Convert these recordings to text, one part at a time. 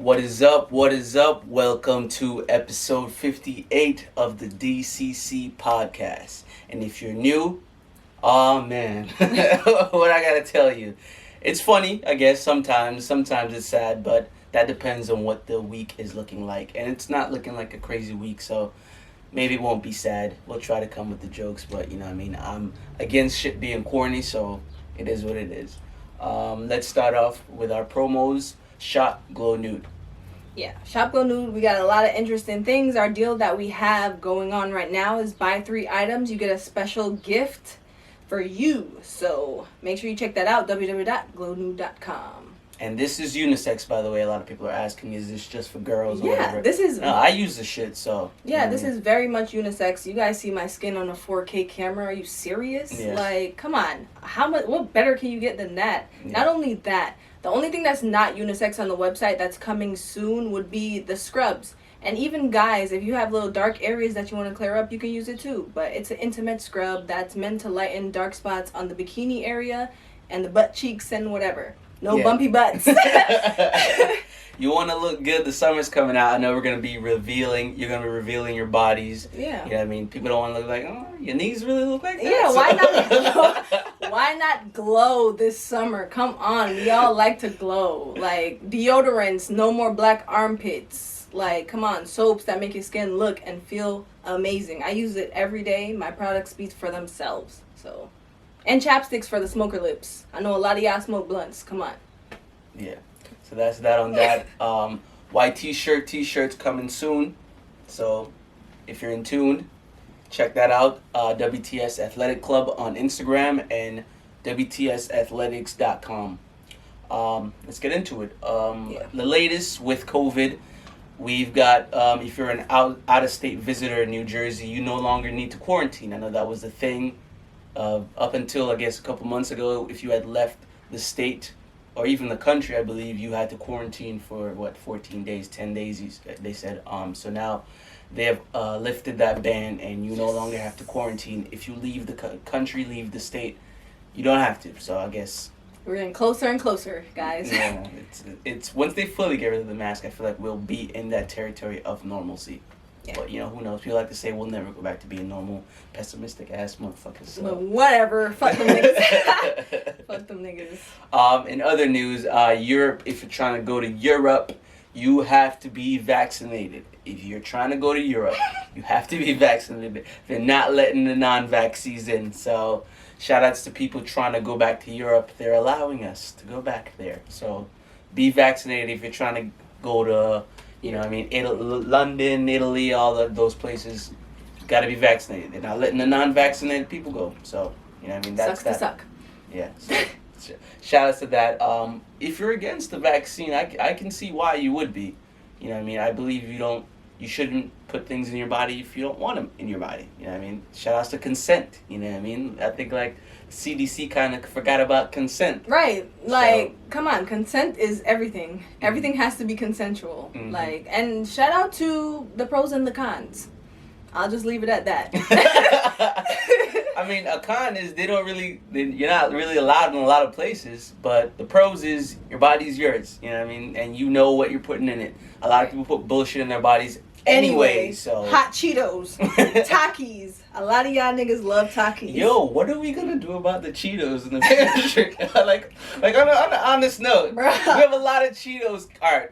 What is up? What is up? Welcome to episode 58 of the D.C.C podcast. And if you're new, oh man, what I gotta tell you. It's funny, I guess, sometimes it's sad, but that depends on what the week is looking like. And it's not looking like a crazy week, so maybe it won't be sad. We'll try to come with the jokes, but you know what I mean? I'm against shit being corny, so it is what it is. Let's start off with our promos. Shop Glow Nude. Yeah, Shop Glow Nude, we got a lot of interesting things. Our deal that we have going on right now is buy 3 items, you get a special gift for you. So make sure you check that out, www.glownude.com. And this is unisex, by the way. A lot of people are asking, is this just for girls or whatever? This is... No, I use the shit, so... Yeah, this is very much unisex. You guys see my skin on a 4K camera. Are you serious? Yeah. Like, come on. What better can you get than that? Yeah. Not only that, the only thing that's not unisex on the website that's coming soon would be the scrubs. And even guys, if you have little dark areas that you want to clear up, you can use it too. But it's an intimate scrub that's meant to lighten dark spots on the bikini area and the butt cheeks and whatever. No bumpy butts. You want to look good. The summer's coming out. I know you're going to be revealing your bodies. Yeah. You know what I mean? People don't want to look like, oh, your knees really look like that. Yeah, why not why not glow this summer? Come on. We all like to glow. Like, deodorants, no more black armpits. Like, come on. Soaps that make your skin look and feel amazing. I use it every day. My products speak for themselves. So... And chapsticks for the smoker lips. I know a lot of y'all smoke blunts. Come on. Yeah. So that's that on that. White t-shirts coming soon. So if you're in tune, check that out. WTS Athletic Club on Instagram and WTSathletics.com. Let's get into it. The latest with COVID. We've got, if you're an out-of-state visitor in New Jersey, you no longer need to quarantine. I know that was the thing. Up until, I guess, a couple months ago, if you had left the state or even the country, I believe you had to quarantine for 14 days, 10 days, they said. So now they have lifted that ban, and you no longer have to quarantine. If you leave the country, leave the state, you don't have to. So I guess we're getting closer and closer, guys. Yeah, it's once they fully get rid of the mask, I feel like we'll be in that territory of normalcy. Yeah. But, you know, who knows? People like to say we'll never go back to being normal, pessimistic ass motherfuckers. So. But whatever. Fuck them niggas. Fuck them niggas. In other news, Europe, if you're trying to go to Europe, you have to be vaccinated. If you're trying to go to Europe, you have to be vaccinated. They're not letting the non-vaxxers in. So, shout outs to people trying to go back to Europe. They're allowing us to go back there. So, be vaccinated if you're trying to go to... You know what I mean? London, Italy, all those places, got to be vaccinated. They're not letting the non-vaccinated people go. So, you know what I mean? That's Sucks to suck. Yeah. So, shout out to that. If you're against the vaccine, I can see why you would be. You know what I mean? I believe you shouldn't put things in your body if you don't want them in your body. You know what I mean? Shout outs to consent. You know what I mean? I think, like, CDC kind of forgot about consent. Right. Like, come on. Consent is everything. Mm-hmm. Everything has to be consensual. Mm-hmm. Like, and shout out to the pros and the cons. I'll just leave it at that. I mean, a con is you're not really allowed in a lot of places, but the pros is your body's yours. You know what I mean? And you know what you're putting in it. A lot of people put bullshit in their bodies anyway, so... Hot Cheetos. Takis. A lot of y'all niggas love Takis. Yo, what are we gonna do about the Cheetos in the pantry? like on an honest note, bruh. We have a lot of Cheetos. Alright,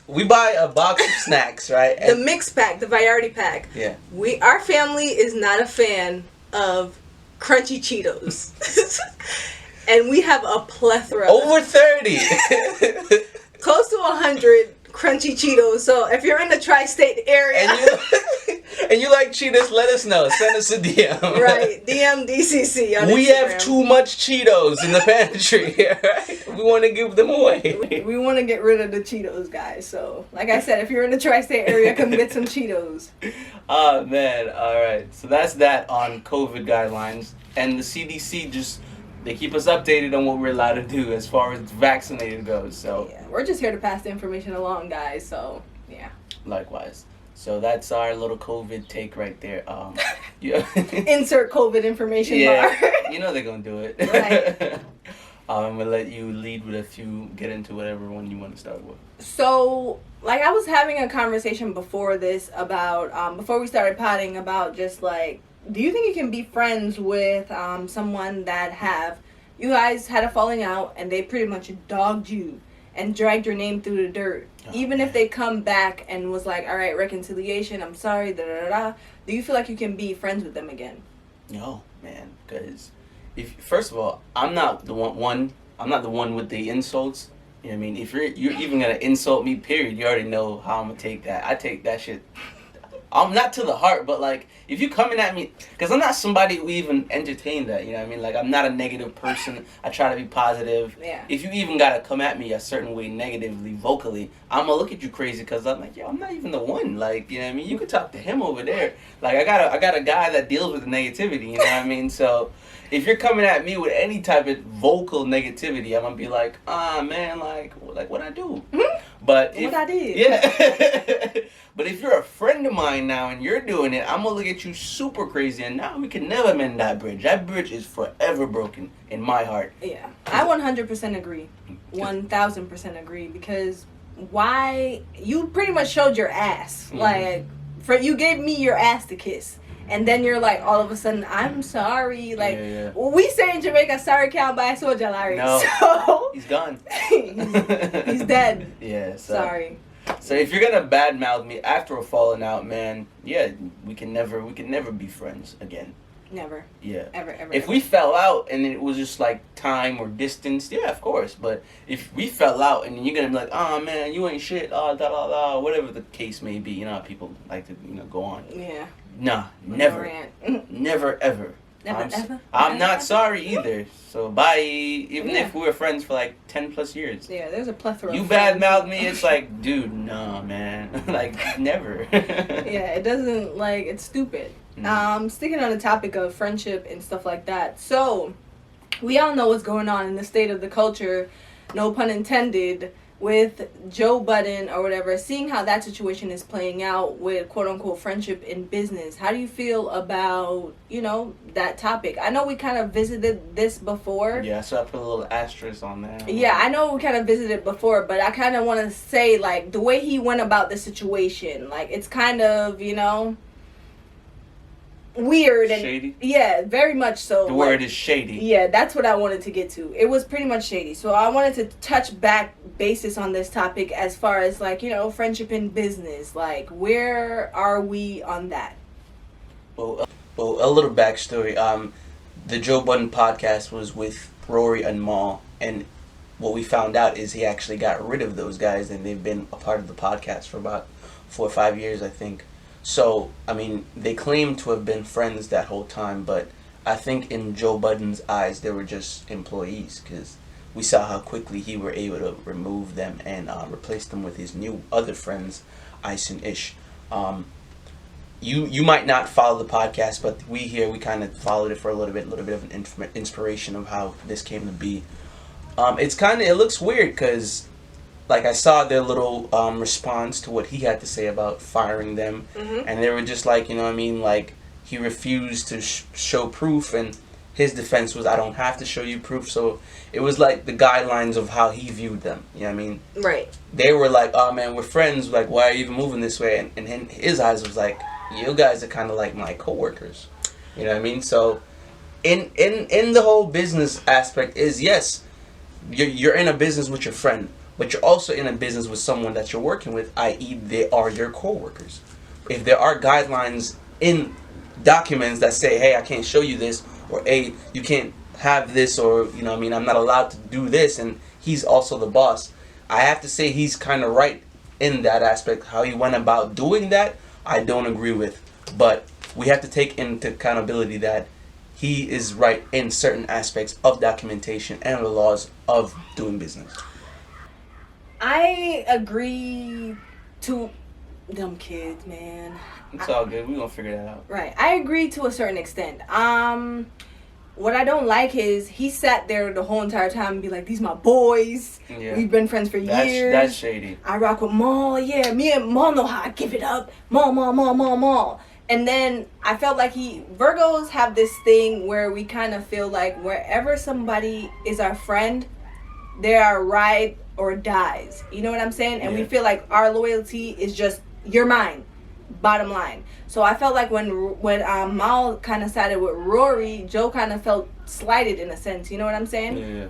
we buy a box of snacks, right? The mix pack, the variety pack. Yeah. Our family is not a fan of crunchy Cheetos. And we have a plethora. Over 30. Close to 100 crunchy Cheetos. So if you're in the tri-state area and you like Cheetos, let us know. Send us a DM. Right, DM D.C.C. on We Instagram. have too much Cheetos in the pantry. Right? We want to give them away. We want to get rid of the Cheetos, guys. So, like I said, if you're in the tri-state area, come get some Cheetos. Oh man! All right, so that's that on COVID guidelines, and the CDC they keep us updated on what we're allowed to do as far as vaccinated goes. So yeah, we're just here to pass the information along, guys. So yeah. Likewise. So that's our little COVID take right there. Yeah. Insert COVID information bar. You know they're gonna do it. Right. I'm gonna let you lead with get into whatever one you want to start with. So like I was having a conversation before this about before we started potting about just like, do you think you can be friends with someone that you guys had a falling out and they pretty much dogged you and dragged your name through the dirt, even if they come back and was like, all right, reconciliation, I'm sorry, da da da. Do you feel like you can be friends with them again? No, man, because first of all, I'm not the one. I'm not the one with the insults. You know what I mean? If you're even gonna insult me, period, you already know how I'm gonna take that. I take that shit. I'm not to the heart, but like if you coming at me, because I'm not somebody who even entertain that. You know what I mean? Like I'm not a negative person. I try to be positive. Yeah. If you even gotta come at me a certain way negatively, vocally, I'm gonna look at you crazy because I'm like, yo, I'm not even the one. Like, you know what I mean? You could talk to him over there. Like I got a guy that deals with negativity. You know what I mean? So. If you're coming at me with any type of vocal negativity, I'm gonna be like, man, like what I do? But what I did? Yeah. But if you're a friend of mine now and you're doing it, I'm gonna look at you super crazy, and now we can never mend that bridge. That bridge is forever broken in my heart. Yeah, I 100% agree. 1,000% agree, because why? You pretty much showed your ass. Mm-hmm. Like, you gave me your ass to kiss. And then you're like, all of a sudden, I'm sorry. Like, we say in Jamaica, sorry can't buy so jalari. No, so, he's gone. he's dead. Yeah, sorry. So if you're gonna badmouth me after a falling out, man, yeah, we can never be friends again. Never. Yeah. Ever. If we fell out and it was just like time or distance, yeah, of course. But if we fell out and you're gonna be like, oh man, you ain't shit, whatever the case may be, you know how people like to, go on. Yeah. Nah, never. Never ever. I'm not sorry either. So bye. Even if we were friends for like 10 plus years. Yeah, there's a plethora. You badmouth me, it's like, dude, nah, man. Like never. Yeah, it doesn't, like, it's stupid. Sticking on the topic of friendship and stuff like that. So, we all know what's going on in the state of the culture, no pun intended, with Joe Budden or whatever, seeing how that situation is playing out with quote-unquote friendship in business. How do you feel about, that topic? I know we kind of visited this before. Yeah, so I put a little asterisk on that. Yeah, I know we kind of visited before, but I kind of want to say, like, the way he went about the situation, like, it's kind of, weird and shady. Yeah, very much so. The word is shady. Yeah, that's what I wanted to get to. It was pretty much shady. So I wanted to touch back basis on this topic as far as like, friendship in business. Like, where are we on that? Well, a little backstory. The Joe Budden podcast was with Rory and Mal, and what we found out is he actually got rid of those guys, and they've been a part of the podcast for about 4 or 5 years, I think. So, I mean, they claim to have been friends that whole time, but I think in Joe Budden's eyes, they were just employees, because we saw how quickly he were able to remove them and replace them with his new other friends, Ice and Ish. You might not follow the podcast, but we kind of followed it for a little bit of an inspiration of how this came to be. It looks weird, because like I saw their little response to what he had to say about firing them, and they were just like, like he refused to show proof, and his defense was, I don't have to show you proof. So it was like the guidelines of how he viewed them. You know what I mean? Right. They were like, oh man, we're friends. Like, why are you even moving this way? And in his eyes was like, you guys are kind of like my coworkers. You know what I mean? So in the whole business aspect is, yes, you're in a business with your friend, but you're also in a business with someone that you're working with, i.e. they are your coworkers. If there are guidelines in documents that say, hey, I can't show you this, or hey, you can't have this, or, I'm not allowed to do this, and he's also the boss, I have to say he's kind of right in that aspect. How he went about doing that, I don't agree with. But we have to take into accountability that he is right in certain aspects of documentation and the laws of doing business. I agree to them kids, man. It's all good. We're gonna figure that out. Right. I agree to a certain extent. What I don't like is he sat there the whole entire time and be like, these my boys. Yeah. We've been friends for years. That's shady. I rock with Mal. Yeah, me and Mal know how I give it up. Mal. And then I felt like Virgos have this thing where we kind of feel like wherever somebody is our friend, there are ride or dies. You know what I'm saying? And we feel like our loyalty is just, you're mine, bottom line. So I felt like when Mal kind of sided with Rory, Joe kind of felt slighted in a sense. You know what I'm saying? Yeah.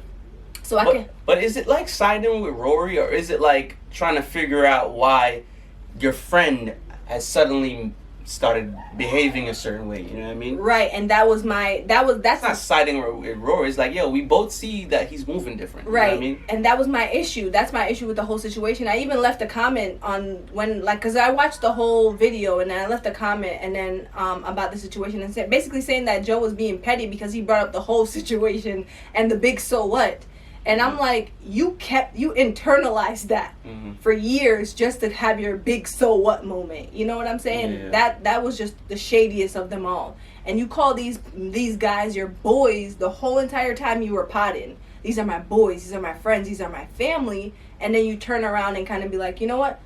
So But is it like siding with Rory, or is it like trying to figure out why your friend has suddenly started behaving a certain way? You know what I mean? Right, and that's not siding with Rory. It's like, yo, we both see that he's moving different. Right. You know what I mean? And that was my issue. That's my issue with the whole situation. I even left a comment on when, like, because I watched the whole video and then I left a comment and then about the situation and basically saying that Joe was being petty because he brought up the whole situation and the big so what. And I'm like, you internalized that for years just to have your big so what moment. You know what I'm saying? Yeah. That was just the shadiest of them all. And you call these guys your boys the whole entire time you were potting. These are my boys. These are my friends. These are my family. And then you turn around and kind of be like, you know what?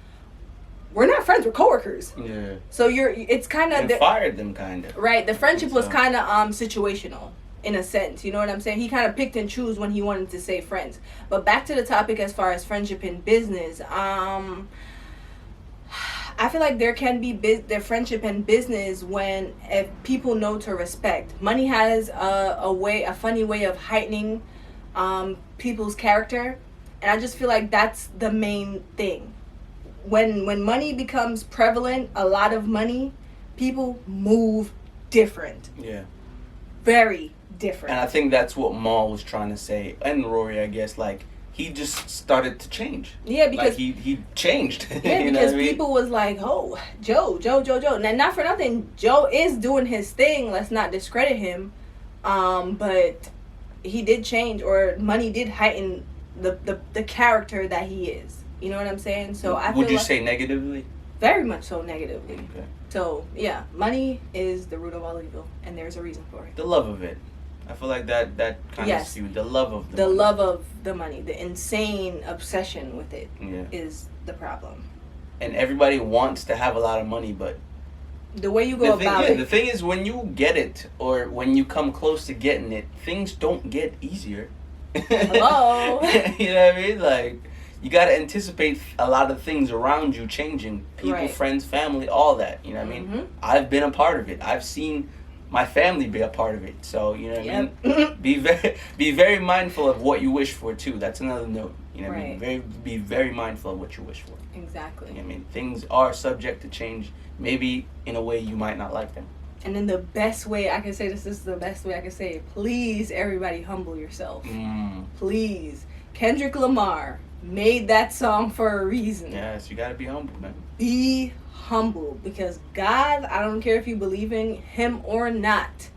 We're not friends. We're coworkers. Yeah. So it's kind of fired them kind of. Right. The friendship was kind of situational. In a sense, you know what I'm saying? He kind of picked and chose when he wanted to say friends. But back to the topic as far as friendship in business, I feel like there can be their friendship and business when if people know to respect. Money has a funny way of heightening people's character, and I just feel like that's the main thing. When money becomes prevalent, a lot of money, people move different. Yeah. Very different. And I think that's what Mal was trying to say, and Rory, I guess, like, he just started to change. Yeah, because... Like, he changed. Yeah, you know because what I mean? people was like, oh, Joe. Now, not for nothing, Joe is doing his thing. Let's not discredit him. But he did change, or money did heighten the character that he is. You know what I'm saying? So I feel Would you like, say negatively? Very much so negatively. Okay. So, yeah, money is the root of all evil, and there's a reason for it. The love of it. I feel like that kind of skewed. The love of the money. Love of the money. The insane obsession with it is the problem. And everybody wants to have a lot of money, but... The way you go about it... The thing is, when you get it, or when you come close to getting it, things don't get easier. Hello? You know what I mean? Like... You gotta anticipate a lot of things around you changing. People, friends, family, all that. You know what I mean? I've been a part of it. I've seen my family be a part of it. So, you know what I mean? Be very mindful of what you wish for, too. That's another note. You know what I mean? Be very mindful of what you wish for. Exactly. You know what I mean? Things are subject to change, maybe in a way you might not like them. And then the best way I can say this is the best way I can say it. Please, everybody, humble yourself. Please. Kendrick Lamar made that song for a reason. Yes, you gotta be humble, man. Be humble, because God, I don't care if you believe in him or not,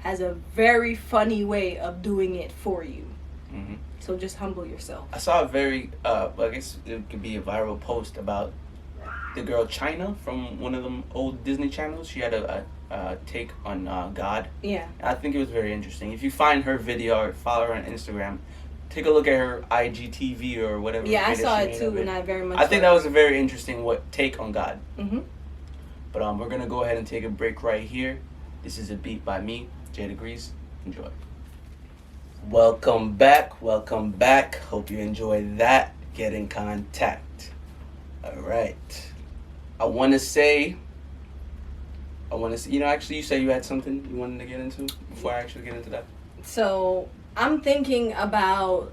has a very funny way of doing it for you. So just humble yourself. I saw a very, I guess it could be a viral post about the girl China from one of them old Disney channels. She had a take on God. Yeah. I think it was very interesting. If you find her video or follow her on Instagram, take a look at her IGTV or whatever. Yeah, I saw it too, and I very much. I think that was a very interesting take on God. But we're gonna go ahead and take a break right here. This is a beat by me, J.Degrees. Enjoy. Welcome back. Hope you enjoyed that. Get in contact. All right. I want to say. You know, actually, you said you had something you wanted to get into before I actually get into that. So I'm thinking about,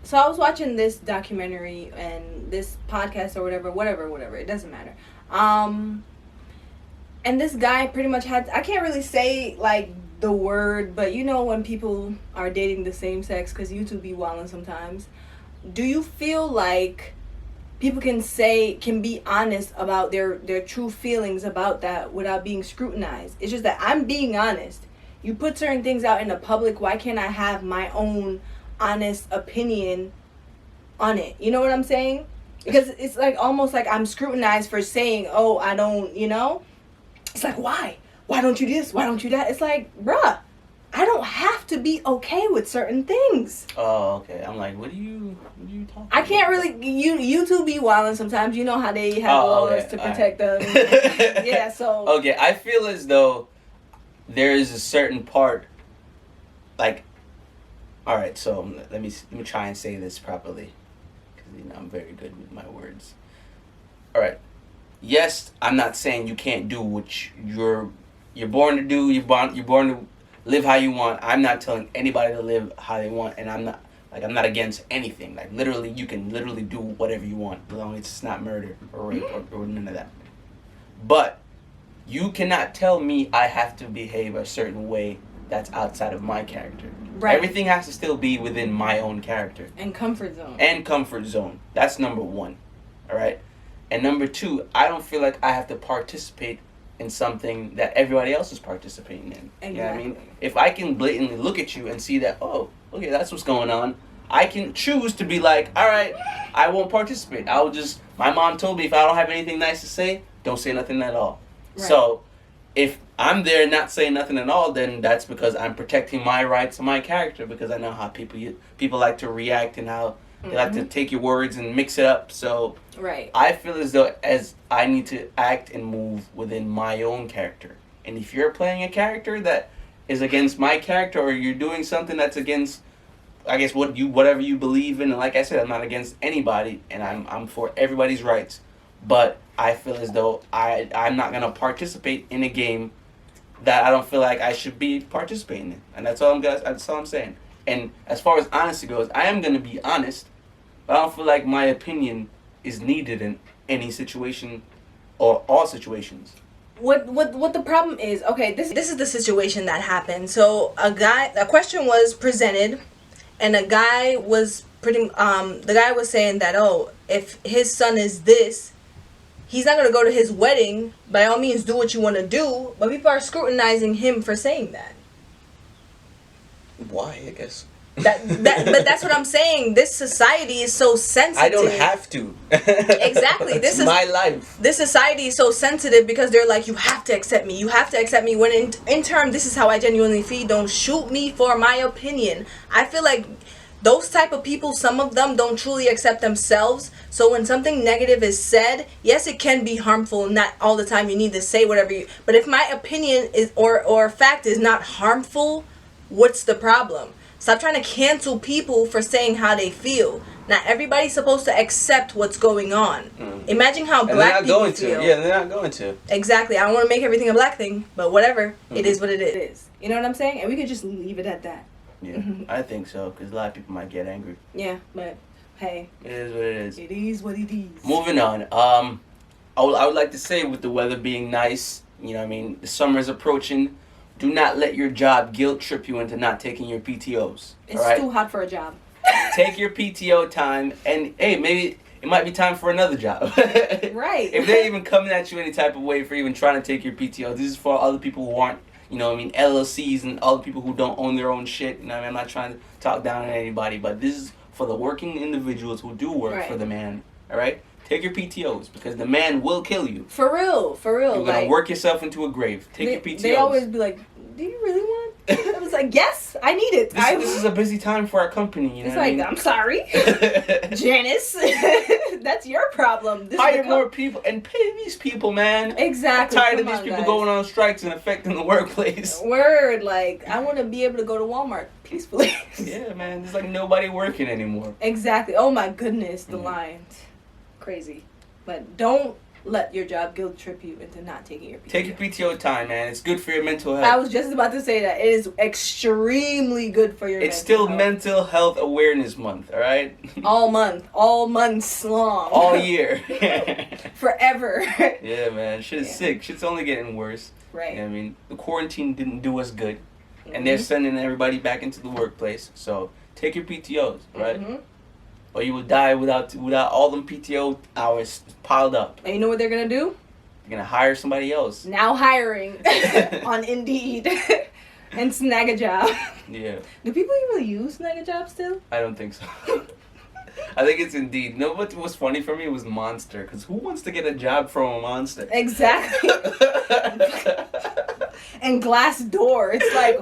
so I was watching this documentary and this podcast or whatever, it doesn't matter. And this guy pretty much I can't really say, the word, but you know when people are dating the same sex, because YouTube be wilding sometimes. Do you feel like people can be honest about their true feelings about that without being scrutinized? It's just that I'm being honest. You put certain things out in the public, why can't I have my own honest opinion on it? You know what I'm saying? Because it's almost like I'm scrutinized for saying, oh, I don't, you know? It's like, why? Why don't you do this? Why don't you that? It's like, bruh, I don't have to be okay with certain things. Oh, okay. I'm like, what are you talking I can't about? really, YouTube be wilding sometimes. You know how they have laws to protect them. Yeah, so. Okay, I feel as though there is a certain part, All right, so let me try and say this properly, because I'm very good with my words. All right. Yes, I'm not saying you can't do what you're born to do. You're born to live how you want. I'm not telling anybody to live how they want, and I'm not against anything. Like literally, you can literally do whatever you want, as long as it's not murder or rape or none of that. But you cannot tell me I have to behave a certain way that's outside of my character. Right. Everything has to still be within my own character. And comfort zone. And comfort zone. That's number one. All right? And number two, I don't feel like I have to participate in something that everybody else is participating in. Exactly. You know what I mean? If I can blatantly look at you and see that, oh, okay, that's what's going on, I can choose to be like, all right, I won't participate. My mom told me if I don't have anything nice to say, don't say nothing at all. Right. So if I'm there not saying nothing at all, then that's because I'm protecting my rights and my character, because I know how people like to react and how they like to take your words and mix it up. So right. I feel as though as I need to act and move within my own character. And if you're playing a character that is against my character, or you're doing something that's against, I guess, whatever you believe in, and like I said, I'm not against anybody, and I'm for everybody's rights. But I feel as though I'm not gonna participate in a game that I don't feel like I should be participating in, and that's all I'm saying. And as far as honesty goes, I am gonna be honest, but I don't feel like my opinion is needed in any situation or all situations. What the problem is, okay, this is the situation that happened. So a question was presented, and the guy was saying that, oh, if his son is this, he's not going to go to his wedding. By all means, do what you want to do. But people are scrutinizing him for saying that. Why, I guess. But that's what I'm saying. This society is so sensitive. I don't have to. Exactly. This is my life. This society is so sensitive because they're like, you have to accept me. You have to accept me. When in turn, this is how I genuinely feel. Don't shoot me for my opinion. I feel like those type of people, some of them don't truly accept themselves. So when something negative is said, yes, it can be harmful. Not all the time you need to say whatever you. But if my opinion is or fact is not harmful, what's the problem? Stop trying to cancel people for saying how they feel. Not everybody's supposed to accept what's going on. Imagine how black people feel. Yeah, they're not going to. Exactly. I don't want to make everything a black thing, but whatever. It is what it is. You know what I'm saying? And we could just leave it at that. Yeah, I think so, because a lot of people might get angry. Yeah, but hey. It is what it is. It is what it is. Moving on. I would like to say, with the weather being nice, you know what I mean, the summer is approaching. Do not let your job guilt trip you into not taking your PTOs. It's right? too hot for a job. Take your PTO time, and hey, maybe it might be time for another job. Right. If they're even coming at you any type of way for even trying to take your PTO, this is for other people who aren't, you know what I mean, LLCs and other people who don't own their own shit. You know what I mean? I'm not trying to talk down on anybody, but this is for the working individuals who do work for the man. All right? Take your PTOs, because the man will kill you. For real. You're going to work yourself into a grave. Take your PTOs. They always be like, do you really want? I was like, yes, I need it. This is a busy time for our company. You know it's like, I'm sorry. Janice, that's your problem. Hire more people and pay these people, man. Exactly. I'm tired of these people going on strikes and affecting the workplace. Word, like, I want to be able to go to Walmart peacefully. Yeah, man. There's like nobody working anymore. Exactly. Oh my goodness, the lines. Crazy. But don't let your job guilt trip you into not taking your PTO. Take your PTO time, man. It's good for your mental health. I was just about to say that. It is extremely good for your mental health. It's still Mental Health Awareness Month, all right? All months long. All year. Forever. Yeah, man. Shit is sick. Shit's only getting worse. Right. You know what I mean? The quarantine didn't do us good. And they're sending everybody back into the workplace. So take your PTOs, right? Or you will die without all them PTO hours piled up. And you know what they're going to do? They're going to hire somebody else. Now hiring on Indeed and snag a job. Yeah. Do people even use snag a job still? I don't think so. I think it's Indeed. No, what was funny for me was Monster. Because who wants to get a job from a Monster? Exactly. And Glassdoor. It's like,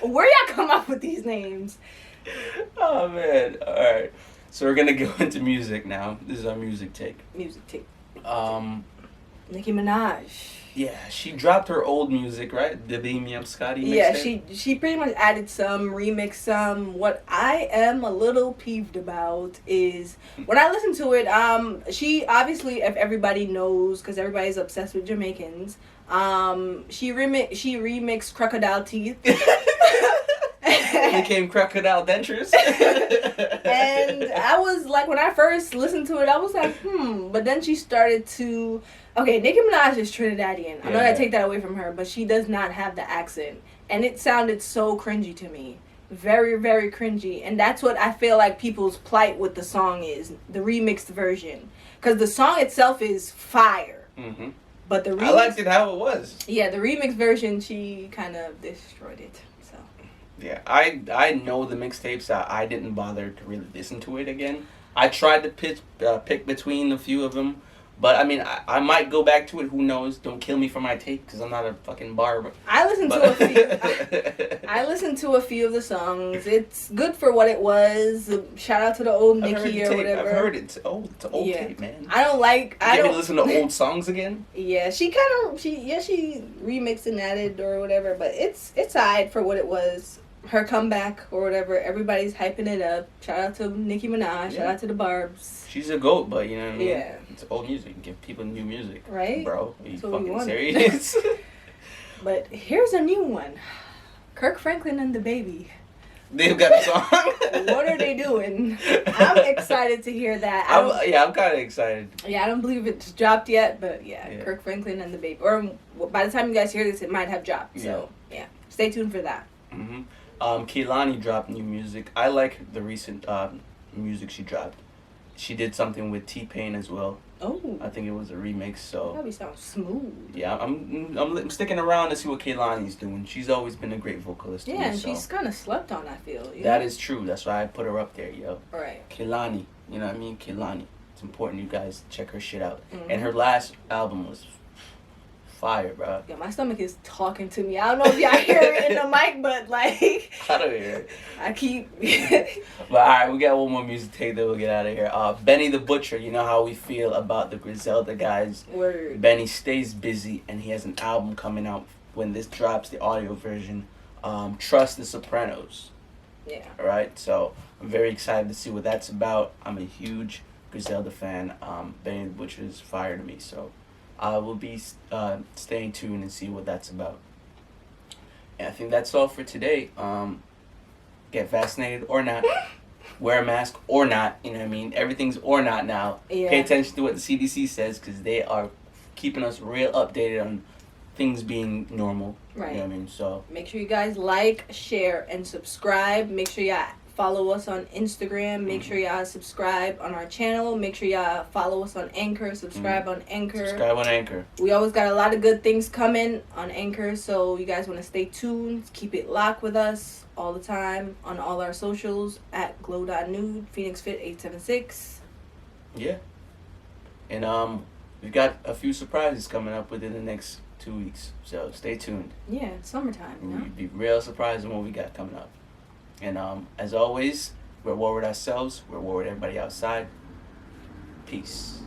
where y'all come up with these names? Oh, man. All right. So we're going to go into music now. This is our music take. Music take. Nicki Minaj. Yeah, she dropped her old music, right? The Beam Up Scotty mixtape. Yeah, she pretty much added some, remixed some. What I am a little peeved about is when I listen to it. She obviously, if everybody knows, because everybody's obsessed with Jamaicans. She remixed Crocodile Teeth. It became Crocodile Dentures. And I was like, when I first listened to it, I was like, But then she started to. Okay, Nicki Minaj is Trinidadian. I'm not gonna take that away from her, but she does not have the accent. And it sounded so cringy to me. Very, very cringy. And that's what I feel like people's plight with the song is. The remixed version. Because the song itself is fire. Mm-hmm. But the remix, I liked it how it was. Yeah, the remix version, she kind of destroyed it. So. Yeah, I know the mixtapes. I didn't bother to really listen to it again. I tried to pick between a few of them. But, I mean, I might go back to it. Who knows? Don't kill me for my take, because I'm not a fucking barber. I listened to a few. I listened to a few of the songs. It's good for what it was. Shout out to the old Nicki or whatever. I've heard it. It's old tape, man. I don't like. You get me to listen to old songs again? Yeah, she remixed and added or whatever. But it's alright for what it was. Her comeback or whatever. Everybody's hyping it up. Shout out to Nicki Minaj. Shout out to the Barbs. She's a GOAT, but you know what I mean? Yeah. It's old music. Give people new music. Right? Bro, are you so fucking serious? But here's a new one. Kirk Franklin and the Baby. They've got a song? What are they doing? I'm excited to hear that. I'm kind of excited. Yeah, I don't believe it's dropped yet, but yeah, Kirk Franklin and the Baby. Or by the time you guys hear this, it might have dropped. So, yeah. Stay tuned for that. Mm-hmm. Kehlani dropped new music. I like the recent music she dropped. She did something with T-Pain as well. Oh. I think it was a remix, so. Probably sounds smooth. Yeah, I'm sticking around to see what Kehlani's doing. She's always been a great vocalist. Yeah, and she's kind of slept on, I feel. That is true. That's why I put her up there, yo. Right. Kehlani, you know what I mean? Kehlani. It's important you guys check her shit out. Mm-hmm. And her last album was fire, bro. Yeah, my stomach is talking to me. I don't know if y'all hear it in the mic, but like. I don't hear it. I keep. But alright, we got one more music take, then we'll get out of here. Benny the Butcher, you know how we feel about the Griselda guys. Word. Benny stays busy, and he has an album coming out when this drops, the audio version. Trust the Sopranos. Yeah. Alright, so I'm very excited to see what that's about. I'm a huge Griselda fan. Benny the Butcher is fire to me, so I will be staying tuned and see what that's about. And I think that's all for today. Get vaccinated or not. Wear a mask or not. You know what I mean? Everything's or not now. Yeah. Pay attention to what the CDC says, because they are keeping us real updated on things being normal. Right. You know what I mean? So make sure you guys like, share, and subscribe. Make sure y'all follow us on Instagram. Make sure y'all subscribe on our channel. Make sure y'all follow us on Anchor. Subscribe on Anchor. Subscribe on Anchor. We always got a lot of good things coming on Anchor, so you guys want to stay tuned. Keep it locked with us all the time on all our socials at glow.nude, Phoenixfit 876. Yeah. And we've got a few surprises coming up within the next 2 weeks. So stay tuned. Yeah, it's summertime, you know? You'd be real surprised in what we got coming up. And as always, we're war with ourselves. We're war with everybody outside. Peace.